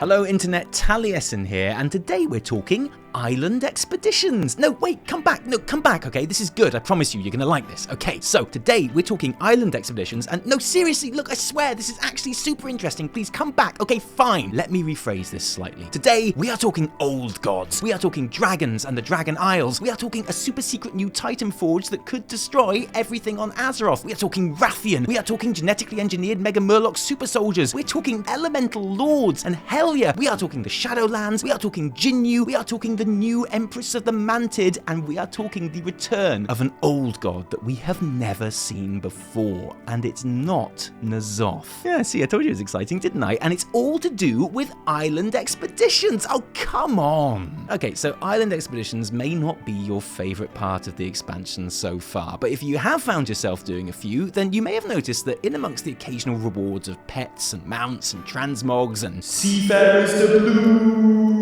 Hello Internet, Taliesin here, and today we're talking Island Expeditions. No, wait, come back, okay? This is good, I promise you, you're gonna like this. Okay, so today we're talking Island Expeditions, and no, seriously, look, I swear, this is actually super interesting. Please come back. Okay, fine. Let me rephrase this slightly. Today, we are talking old gods. We are talking dragons and the Dragon Isles. We are talking a super secret new Titan Forge that could destroy everything on Azeroth. We are talking Wrathion. We are talking genetically engineered Mega Murloc Super-Soldiers. We're talking Elemental Lords and Helya. We are talking the Shadowlands. We are talking Jinyu. We are talking the new Empress of the Mantid, and we are talking the return of an old god that we have never seen before, and it's not N'Zoth. Yeah, see, I told you it was exciting, didn't I? And it's all to do with Island Expeditions. Oh, come on. Okay, so Island Expeditions may not be your favorite part of the expansion so far, but if you have found yourself doing a few, then you may have noticed that in amongst the occasional rewards of pets and mounts and transmogs and seafarers doubloon,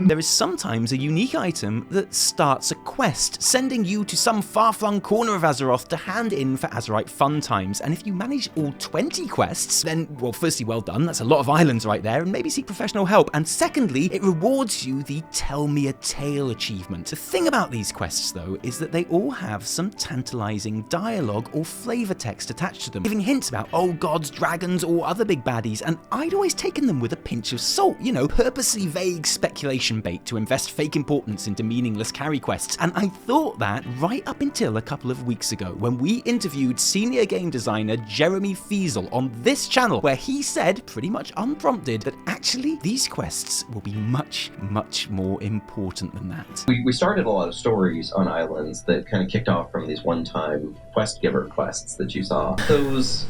there is sometimes a unique item that starts a quest, sending you to some far-flung corner of Azeroth to hand in for Azerite fun times. And if you manage all 20 quests, then, well, firstly, well done, that's a lot of islands right there, and maybe seek professional help. And secondly, it rewards you the Tell Me a Tale achievement. The thing about these quests, though, is that they all have some tantalizing dialogue or flavor text attached to them, giving hints about old gods, dragons, or other big baddies, and I'd always taken them with a pinch of salt, you know, purposely vague speculation bait to invest fake importance into meaningless carry quests. And I thought that right up until a couple of weeks ago when we interviewed senior game designer Jeremy Feasel on this channel, where he said, pretty much unprompted, that actually these quests will be much, much more important than that. We started a lot of stories on islands that kind of kicked off from these one-time quest giver quests that you saw. Those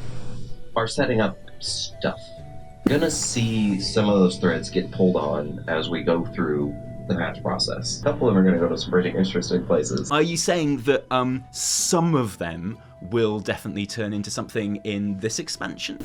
are setting up stuff. You're gonna see some of those threads get pulled on as we go through the patch process. A couple of them are going to go to some pretty interesting places. Are you saying that some of them will definitely turn into something in this expansion?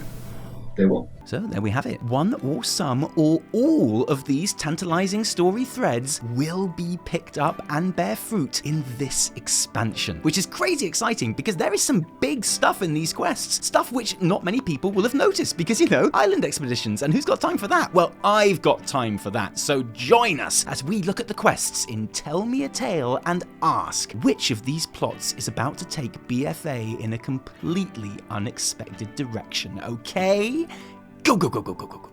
They will. So there we have it. One or some or all of these tantalizing story threads will be picked up and bear fruit in this expansion, which is crazy exciting because there is some big stuff in these quests, stuff which not many people will have noticed because, you know, Island Expeditions, and who's got time for that? Well, I've got time for that, so join us as we look at the quests in Tell Me a Tale and ask which of these plots is about to take BFA in a completely unexpected direction, okay? Go, go, go, go, go, go, go.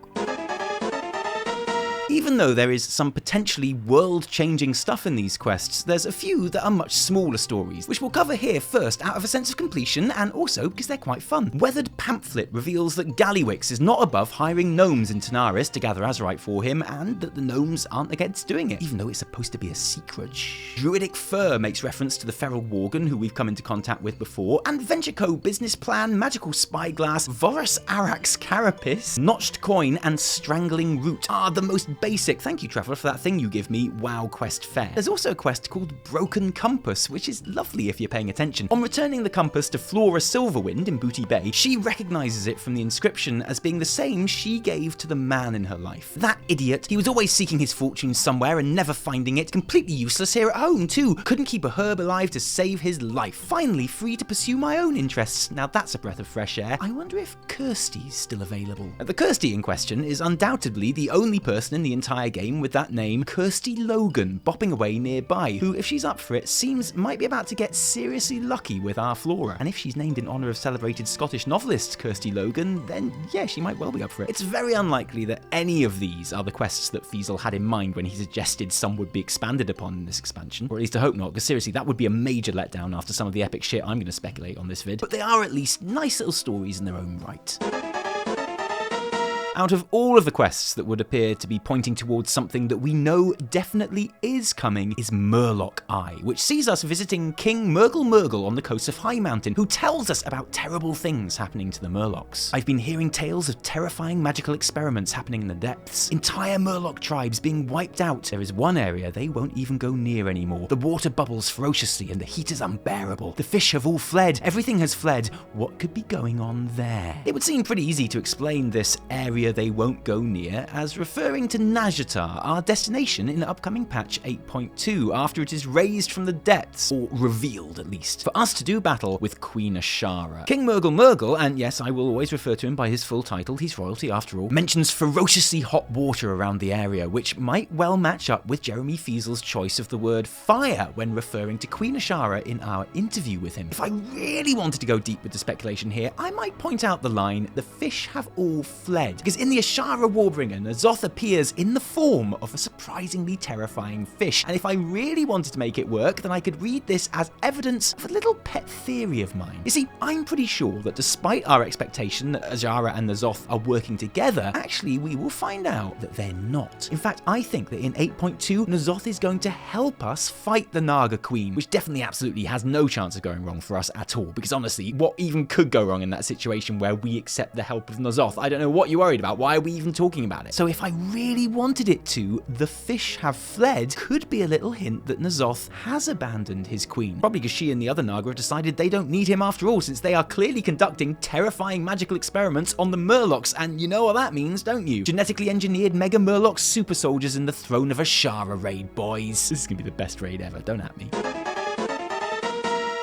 Even though there is some potentially world-changing stuff in these quests, there's a few that are much smaller stories, which we'll cover here first out of a sense of completion and also because they're quite fun. Weathered Pamphlet reveals that Gallywix is not above hiring gnomes in Tanaris to gather Azerite for him, and that the gnomes aren't against doing it, even though it's supposed to be a secret. Druidic Fur makes reference to the Feral Worgen, who we've come into contact with before, and Venture Co. Business Plan, Magical Spyglass, Vorus Arax Carapace, Notched Coin, and Strangling Root are the most basic, thank you Traveller for that thing you give me, WoW quest fair. There's also a quest called Broken Compass, which is lovely if you're paying attention. On returning the compass to Flora Silverwind in Booty Bay, she recognises it from the inscription as being the same she gave to the man in her life. That idiot, he was always seeking his fortune somewhere and never finding it, completely useless here at home too, couldn't keep a herb alive to save his life, finally free to pursue my own interests. Now that's a breath of fresh air. I wonder if Kirsty's still available. The Kirsty in question is undoubtedly the only person in the entire game with that name, Kirsty Logan, bopping away nearby, who, if she's up for it, seems might be about to get seriously lucky with our Flora. And if she's named in honour of celebrated Scottish novelist Kirsty Logan, then yeah, she might well be up for it. It's very unlikely that any of these are the quests that Feasel had in mind when he suggested some would be expanded upon in this expansion, or at least I hope not, because seriously, that would be a major letdown after some of the epic shit I'm going to speculate on this vid. But they are at least nice little stories in their own right. Out of all of the quests that would appear to be pointing towards something that we know definitely is coming is Murloc Eye, which sees us visiting King Murgle on the coast of High Mountain, who tells us about terrible things happening to the Murlocs. I've been hearing tales of terrifying magical experiments happening in the depths, entire Murloc tribes being wiped out. There is one area they won't even go near anymore. The water bubbles ferociously and the heat is unbearable. The fish have all fled. Everything has fled. What could be going on there? It would seem pretty easy to explain this area area they won't go near as referring to Nazjatar, our destination in upcoming patch 8.2, after it is raised from the depths, or revealed at least, for us to do battle with Queen Y'shaarj. King Murgle, and yes, I will always refer to him by his full title, he's royalty after all, mentions ferociously hot water around the area, which might well match up with Jeremy Feasel's choice of the word fire when referring to Queen Y'shaarj in our interview with him. If I really wanted to go deep with the speculation here, I might point out the line, "The fish have all fled," because in the Y'shaarj Warbringer, N'Zoth appears in the form of a surprisingly terrifying fish, and if I really wanted to make it work, then I could read this as evidence of a little pet theory of mine. You see, I'm pretty sure that despite our expectation that Y'shaarj and N'Zoth are working together, actually we will find out that they're not. In fact, I think that in 8.2, N'Zoth is going to help us fight the Naga Queen, which definitely absolutely has no chance of going wrong for us at all, because honestly, what even could go wrong in that situation where we accept the help of N'Zoth? I don't know what you're worried about, why are we even talking about it? So if I really wanted it to, "the fish have fled" could be a little hint that N'Zoth has abandoned his queen, probably because she and the other Naga have decided they don't need him after all, since they are clearly conducting terrifying magical experiments on the Murlocs, and you know what that means, don't you? Genetically engineered Mega Murloc Super-Soldiers in the Throne of Y'shaarj raid, boys. This is gonna be the best raid ever, don't at me.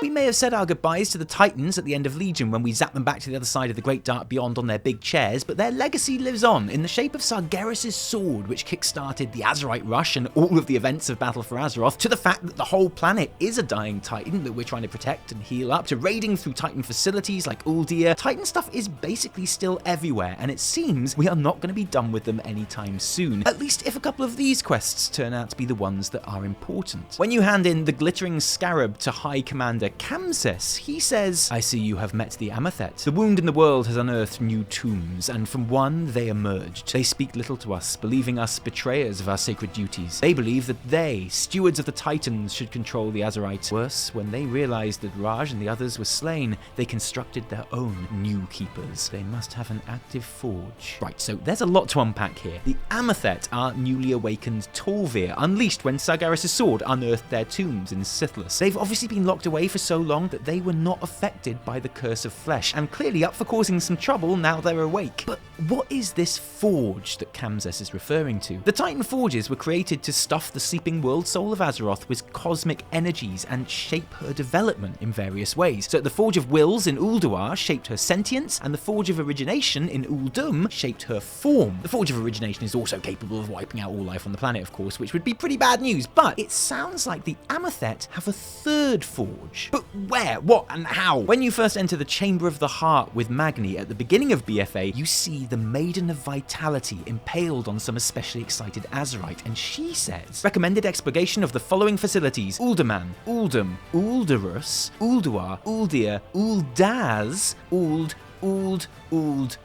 We may have said our goodbyes to the Titans at the end of Legion when we zap them back to the other side of the Great Dark Beyond on their big chairs, but their legacy lives on in the shape of Sargeras' sword, which kickstarted the Azerite Rush and all of the events of Battle for Azeroth, to the fact that the whole planet is a dying Titan that we're trying to protect and heal up, to raiding through Titan facilities like Uldir. Titan stuff is basically still everywhere, and it seems we are not going to be done with them anytime soon, at least if a couple of these quests turn out to be the ones that are important. When you hand in the glittering scarab to High Commander Kamses, he says, "I see you have met the Amethet. The wound in the world has unearthed new tombs, and from one they emerged. They speak little to us, believing us betrayers of our sacred duties. They believe that they, stewards of the Titans, should control the Azerite. Worse, when they realized that Raj and the others were slain, they constructed their own new keepers. They must have an active forge." Right, so there's a lot to unpack here. The Amethet are newly awakened Tol'vir, unleashed when Sargeras' sword unearthed their tombs in Sithlas. They've obviously been locked away for so long that they were not affected by the Curse of Flesh, and clearly up for causing some trouble now they're awake. But what is this forge that Kamses is referring to? The Titan Forges were created to stuff the sleeping world soul of Azeroth with cosmic energies and shape her development in various ways. So the Forge of Wills in Ulduar shaped her sentience, and the Forge of Origination in Uldum shaped her form. The Forge of Origination is also capable of wiping out all life on the planet, of course, which would be pretty bad news, but it sounds like the Amethet have a third forge. But where, what, and how? When you first enter the Chamber of the Heart with Magni at the beginning of BFA, you see the Maiden of Vitality impaled on some especially excited Azerite, and she says, "Recommended expurgation of the following facilities: Uldaman, Uldum, Uldarus, Ulduar, Uldir, Uldaz, Uld.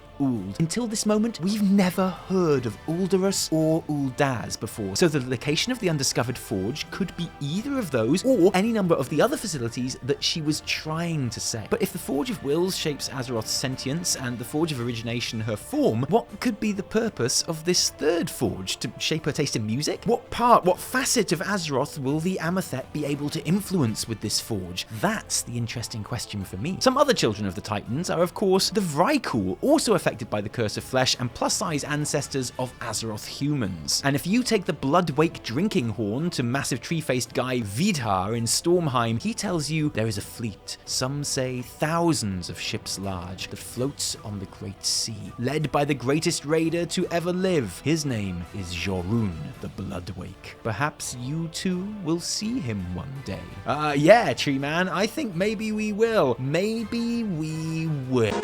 Until this moment, we've never heard of Uldarus or Uldaz before, so the location of the undiscovered forge could be either of those or any number of the other facilities that she was trying to say. But if the Forge of Wills shapes Azeroth's sentience and the Forge of Origination her form, what could be the purpose of this third forge? To shape her taste in music? What part, what facet of Azeroth will the Amethet be able to influence with this forge? That's the interesting question for me. Some other children of the Titans are of course the Vrykul, also affected by the Curse of Flesh and plus-size ancestors of Azeroth humans. And if you take the Bloodwake drinking horn to massive tree-faced guy Vidhar in Stormheim, he tells you there is a fleet, some say thousands of ships large, that floats on the Great Sea, led by the greatest raider to ever live. His name is Jorun the Bloodwake. Perhaps you too will see him one day. Yeah, Tree Man, I think maybe we will. Maybe we will.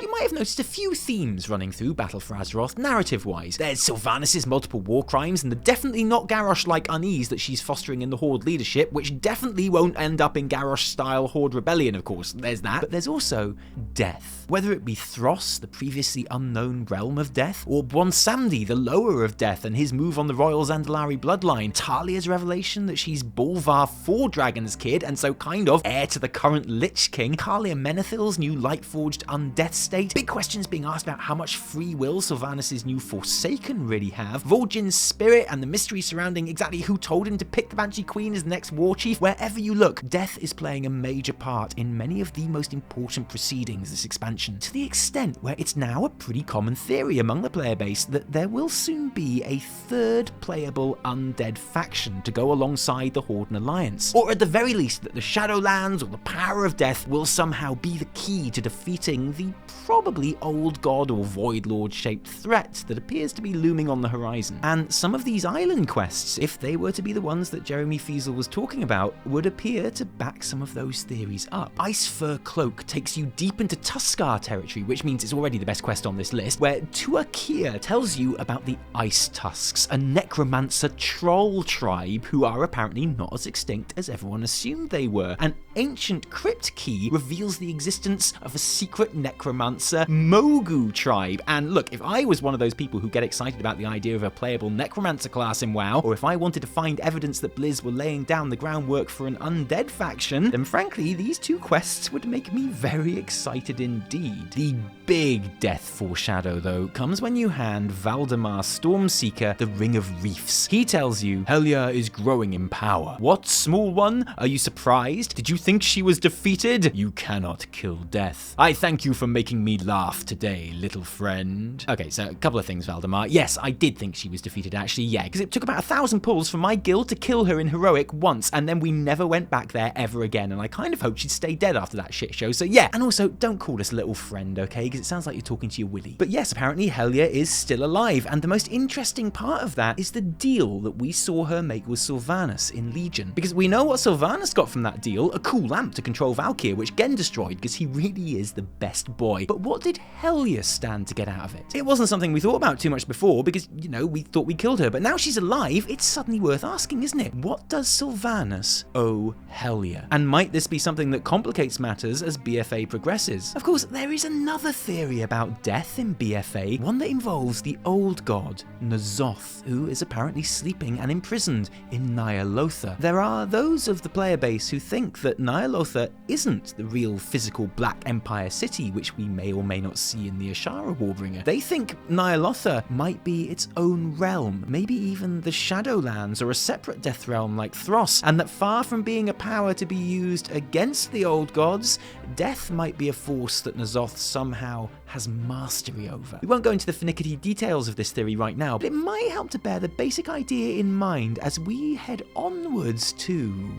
You might have noticed a few themes running through Battle for Azeroth narrative-wise. There's Sylvanas' multiple war crimes and the definitely not Garrosh-like unease that she's fostering in the Horde leadership, which definitely won't end up in Garrosh-style Horde rebellion, of course. There's that. But there's also death. Whether it be Thros, the previously unknown realm of death, or Bwonsamdi, the lower of death, and his move on the Royal Zandalari bloodline, Talia's revelation that she's Bolvar 4 Dragons kid, and so kind of heir to the current Lich King, Kalia Menethil's new Lightforged undeath state, Big questions being asked about how much free will Sylvanas' new Forsaken really have, Vol'jin's spirit and the mystery surrounding exactly who told him to pick the Banshee Queen as the next war chief. Wherever you look, death is playing a major part in many of the most important proceedings this expansion, to the extent where it's now a pretty common theory among the player base that there will soon be a third playable undead faction to go alongside the Horde and Alliance, or at the very least that the Shadowlands or the power of death will somehow be the key to defeating the probably old god or void lord shaped threat that appears to be looming on the horizon. And some of these island quests, if they were to be the ones that Jeremy Feasel was talking about, would appear to back some of those theories up. Ice Fur Cloak takes you deep into Tuskarr territory, which means it's already the best quest on this list, where Tuakir tells you about the Ice Tusks, a necromancer troll tribe who are apparently not as extinct as everyone assumed they were. An ancient crypt key reveals the existence of a secret necromancer Mogu tribe. And look, if I was one of those people who get excited about the idea of a playable necromancer class in WoW, or if I wanted to find evidence that Blizz were laying down the groundwork for an undead faction, then frankly these two quests would make me very excited indeed. The big death foreshadow though comes when you hand Valdemar Stormseeker the Ring of Reefs. He tells you Helya is growing in power. What, small one? Are you surprised? Did you think she was defeated? You cannot kill death. I thank you for making me laugh today, little friend. Okay, so a couple of things, Valdemar. Yes, I did think she was defeated actually, yeah, because it took about 1,000 pulls for my guild to kill her in Heroic once, and then we never went back there ever again, and I kind of hoped she'd stay dead after that shit show, so yeah. And also, don't call us little friend, okay, because it sounds like you're talking to your willy. But yes, apparently Helya is still alive, and the most interesting part of that is the deal that we saw her make with Sylvanas in Legion, because we know what Sylvanas got from that deal, a cool lamp to control Valkyr, which Gen destroyed because he really is the best boy. But what did Helya stand to get out of it? It wasn't something we thought about too much before because, you know, we thought we killed her, but now she's alive, it's suddenly worth asking, isn't it? What does Sylvanas owe Helya? And might this be something that complicates matters as BFA progresses? Of course, there is another theory about death in BFA, one that involves the old god, N'Zoth, who is apparently sleeping and imprisoned in Ny'alotha. There are those of the player base who think that Ny'alotha isn't the real physical Black Empire city, which we may or may not see in the Y'shaarj Warbringer. They think Ny'alotha might be its own realm, maybe even the Shadowlands or a separate death realm like Thros, and that far from being a power to be used against the old gods, death might be a force that N'Zoth somehow has mastery over. We won't go into the finicky details of this theory right now, but it might help to bear the basic idea in mind as we head onwards to...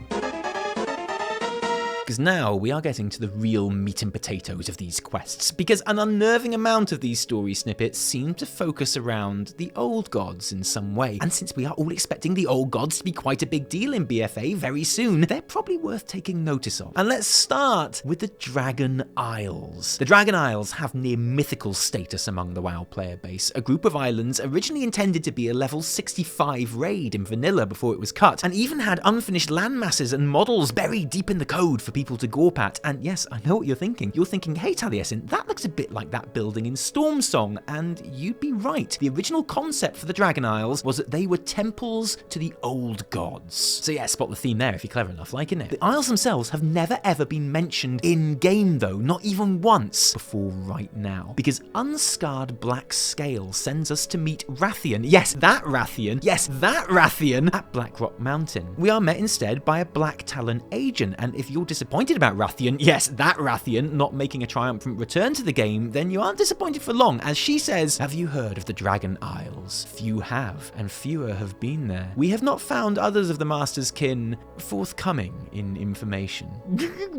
because now we are getting to the real meat and potatoes of these quests, because an unnerving amount of these story snippets seem to focus around the old gods in some way, and since we are all expecting the old gods to be quite a big deal in BFA very soon, they're probably worth taking notice of. And let's start with the Dragon Isles. The Dragon Isles have near mythical status among the WoW player base, a group of islands originally intended to be a level 65 raid in vanilla before it was cut, and even had unfinished landmasses and models buried deep in the code for people to gawp at. And yes, I know what you're thinking. You're thinking, hey Taliesin, that looks a bit like that building in Stormsong, and you'd be right. The original concept for the Dragon Isles was that they were temples to the old gods. So yeah, spot the theme there if you're clever enough, like, innit? The Isles themselves have never ever been mentioned in-game though, not even once before right now, because Unscarred Black Scale sends us to meet Wrathion. Yes, that Wrathion. Yes, that Wrathion at Blackrock Mountain. We are met instead by a Blacktalon Agent, and if you're disappointed about Wrathion, yes, that Wrathion, not making a triumphant return to the game, then you aren't disappointed for long, as she says, have you heard of the Dragon Isles? Few have, and fewer have been there. We have not found others of the Master's kin forthcoming in information.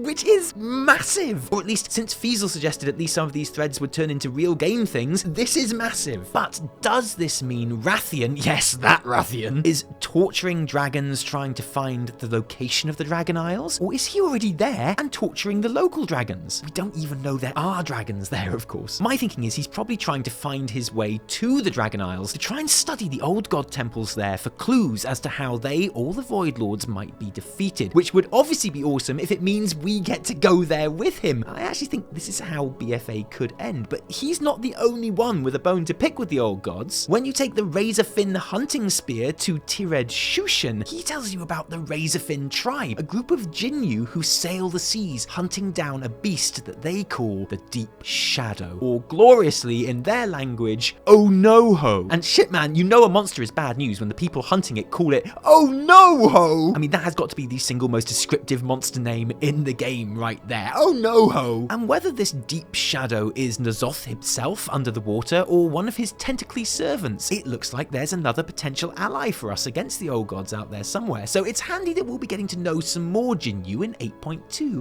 Which is massive! Or at least, since Feasel suggested at least some of these threads would turn into real game things, this is massive. But does this mean Wrathion, yes, that Wrathion, is torturing dragons trying to find the location of the Dragon Isles? Or is he already there and torturing the local dragons? We don't even know there are dragons there, of course. My thinking is he's probably trying to find his way to the Dragon Isles to try and study the old god temples there for clues as to how they or the Void Lords might be defeated, which would obviously be awesome if it means we get to go there with him. I actually think this is how BFA could end, but he's not the only one with a bone to pick with the old gods. When you take the Razorfin hunting spear to Tired Shushan, he tells you about the Razorfin tribe, a group of Jinyu who sail the seas, hunting down a beast that they call the Deep Shadow, or gloriously in their language, Oh No Ho. And shit man, you know a monster is bad news when the people hunting it call it Oh No Ho! I mean, that has got to be the single most descriptive monster name in the game right there. Oh No Ho! And whether this Deep Shadow is N'Zoth himself under the water, or one of his tentacly servants, it looks like there's another potential ally for us against the old gods out there somewhere. So it's handy that we'll be getting to know some more Jinyu in 8.2,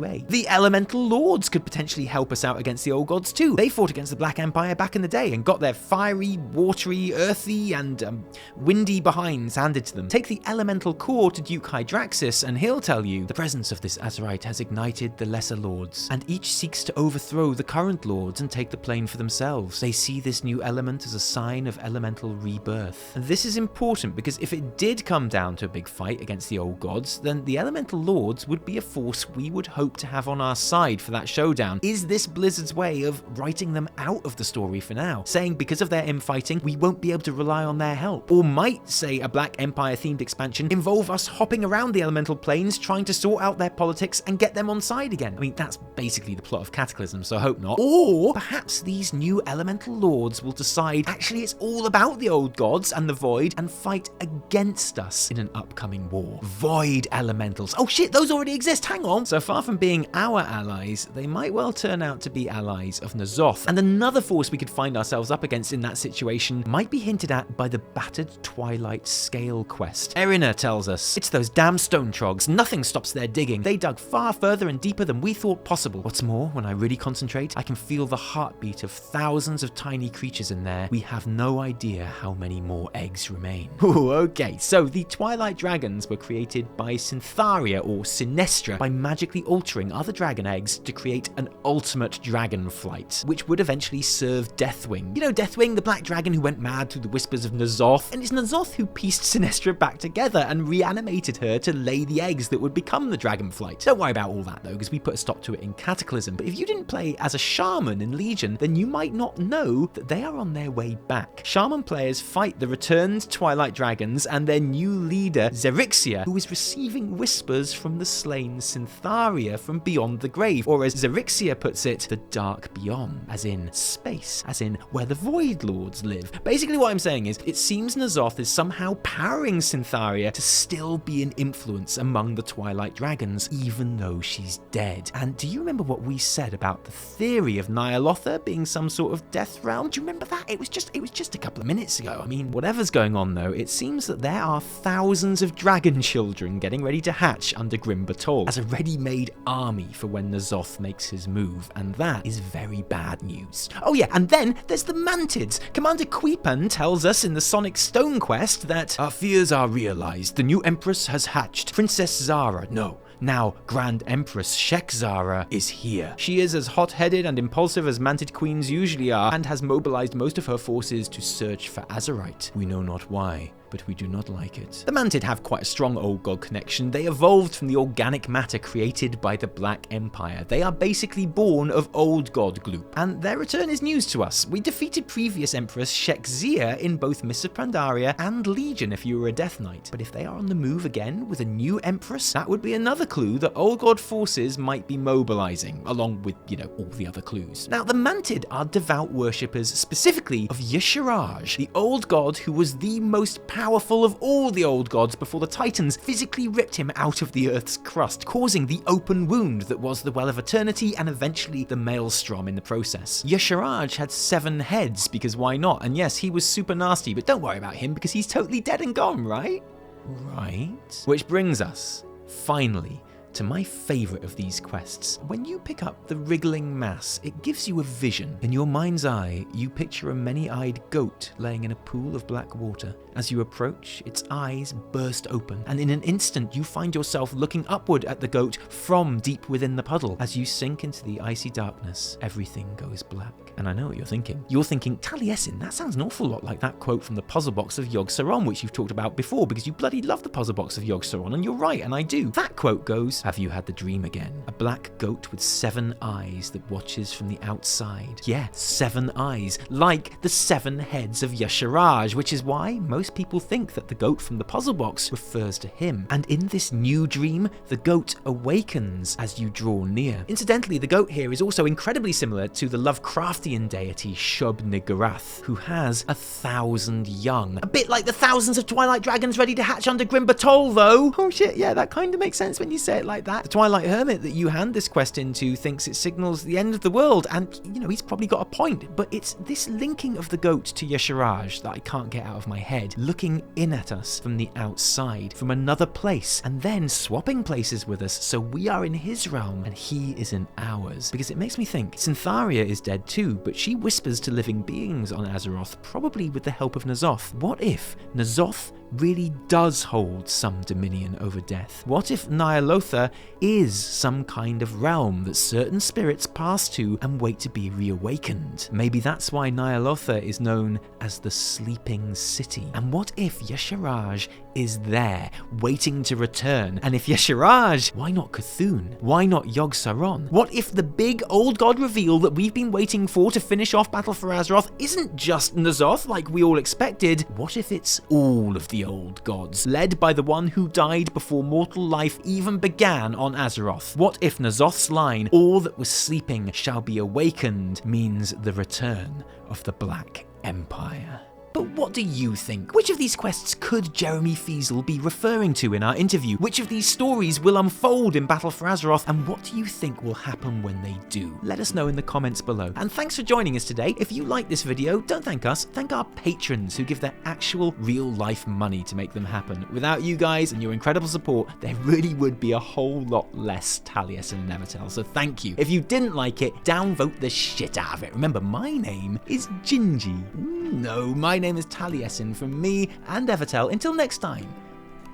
eh? The Elemental Lords could potentially help us out against the old gods too. They fought against the Black Empire back in the day and got their fiery, watery, earthy, and windy behinds handed to them. Take the Elemental Core to Duke Hydraxis and he'll tell you, the presence of this Azerite has ignited the Lesser Lords, and each seeks to overthrow the current Lords and take the plane for themselves. They see this new element as a sign of elemental rebirth. And this is important because if it did come down to a big fight against the old gods, then the Elemental Lords would be a force we would hope to have on our side for that showdown. Is this Blizzard's way of writing them out of the story for now? Saying because of their infighting, we won't be able to rely on their help? Or might, say, a Black Empire themed expansion involve us hopping around the elemental planes trying to sort out their politics and get them on side again? I mean, that's basically the plot of Cataclysm, so I hope not. Or perhaps these new Elemental Lords will decide actually it's all about the old gods and the Void and fight against us in an upcoming war. Void Elementals. Oh shit, those already exist, hang on! So far from being our allies, they might well turn out to be allies of N'Zoth. And another force we could find ourselves up against in that situation might be hinted at by the Battered Twilight Scale quest. Erina tells us, it's those damn stone trogs, nothing stops their digging. They dug far further and deeper than we thought possible. What's more, when I really concentrate, I can feel the heartbeat of thousands of tiny creatures in there. We have no idea how many more eggs remain. Ooh, okay, so the Twilight Dragons were created by Syntharia or Sinestra by magically altering other dragon eggs to create an ultimate dragon flight, which would eventually serve Deathwing. You know Deathwing, the black dragon who went mad through the whispers of N'Zoth? And it's N'Zoth who pieced Sinestra back together and reanimated her to lay the eggs that would become the dragon flight. Don't worry about all that though, because we put a stop to it in Cataclysm. But if you didn't play as a shaman in Legion, then you might not know that they are on their way back. Shaman players fight the returned Twilight Dragons and their new leader, Xerixia, who is receiving whispers from the slain Syntharia from beyond the grave, or as Xerixia puts it, the dark beyond, as in space, as in where the Void Lords live. Basically what I'm saying is, it seems N'Zoth is somehow powering Syntharia to still be an influence among the Twilight Dragons, even though she's dead. And do you remember what we said about the theory of Ny'alotha being some sort of death realm? Do you remember that? It was just a couple of minutes ago. I mean, whatever's going on though, it seems that there are thousands of dragon children getting ready to hatch under Grim Batol as a ready-made army for when N'Zoth makes his move, and that is very bad news. Oh yeah, and then there's the Mantids. Commander Queepan tells us in the Sonic Stone quest that our fears are realized. The new Empress has hatched. Princess Zara, no. Now, Grand Empress Shek'Zara is here. She is as hot-headed and impulsive as Mantid Queens usually are, and has mobilized most of her forces to search for Azerite. We know not why, but we do not like it. The Mantid have quite a strong old god connection. They evolved from the organic matter created by the Black Empire. They are basically born of old god gloop, and their return is news to us. We defeated previous Empress Shek'Zia in both Mists of Pandaria and Legion if you were a Death Knight. But if they are on the move again with a new Empress, that would be another clue that old god forces might be mobilizing, along with, you know, all the other clues. Now, the Mantid are devout worshippers, specifically of Y'shaarj, the old god who was the most powerful of all the old gods before the Titans physically ripped him out of the Earth's crust, causing the open wound that was the Well of Eternity and eventually the Maelstrom in the process. Y'shaarj had 7 heads, because why not? And yes, he was super nasty, but don't worry about him because he's totally dead and gone, right? Right? Which brings us, finally, to my favourite of these quests. When you pick up the wriggling mass, it gives you a vision. In your mind's eye, you picture a many-eyed goat laying in a pool of black water. As you approach, its eyes burst open, and in an instant you find yourself looking upward at the goat from deep within the puddle. As you sink into the icy darkness, everything goes black. And I know what you're thinking. You're thinking, Taliesin, that sounds an awful lot like that quote from the puzzle box of Yogg-Saron, which you've talked about before, because you bloody love the puzzle box of Yogg-Saron, and you're right, and I do. That quote goes, have you had the dream again? A black goat with 7 eyes that watches from the outside. Yeah, 7 eyes, like the 7 heads of Y'shaarj, which is why most people think that the goat from the puzzle box refers to him. And in this new dream, the goat awakens as you draw near. Incidentally, the goat here is also incredibly similar to the Lovecraftian deity Shub-Niggurath, who has 1,000 young. A bit like the thousands of Twilight Dragons ready to hatch under Grim Batol, though. Oh shit, yeah, that kind of makes sense when you say it like that. The Twilight Hermit that you hand this quest into thinks it signals the end of the world, and, you know, he's probably got a point, but it's this linking of the goat to Y'shaarj that I can't get out of my head, looking in at us from the outside, from another place, and then swapping places with us, so we are in his realm and he is in ours. Because it makes me think, Syntharia is dead too, but she whispers to living beings on Azeroth, probably with the help of N'Zoth. What if N'Zoth really does hold some dominion over death? What if Ny'alotha is some kind of realm that certain spirits pass to and wait to be reawakened? Maybe that's why Ny'alotha is known as the Sleeping City. And what if Y'shaarj is there, waiting to return? And if Y'shaarj, why not Cthulhu? Why not Yogg-Saron? What if the big old god reveal that we've been waiting for to finish off Battle for Azeroth isn't just N'Zoth like we all expected? What if it's all of the old gods, led by the one who died before mortal life even began on Azeroth? What if N'Zoth's line, "all that was sleeping shall be awakened," means the return of the Black Empire? But what do you think? Which of these quests could Jeremy Feasel be referring to in our interview? Which of these stories will unfold in Battle for Azeroth? And what do you think will happen when they do? Let us know in the comments below. And thanks for joining us today. If you like this video, don't thank us, thank our patrons who give their actual real life money to make them happen. Without you guys and your incredible support, there really would be a whole lot less Taliesin and Evitel, so thank you. If you didn't like it, downvote the shit out of it. Remember, my name is Jinyu. No, my name is Taliesin from me and Evitel. Until next time,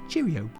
cheerio.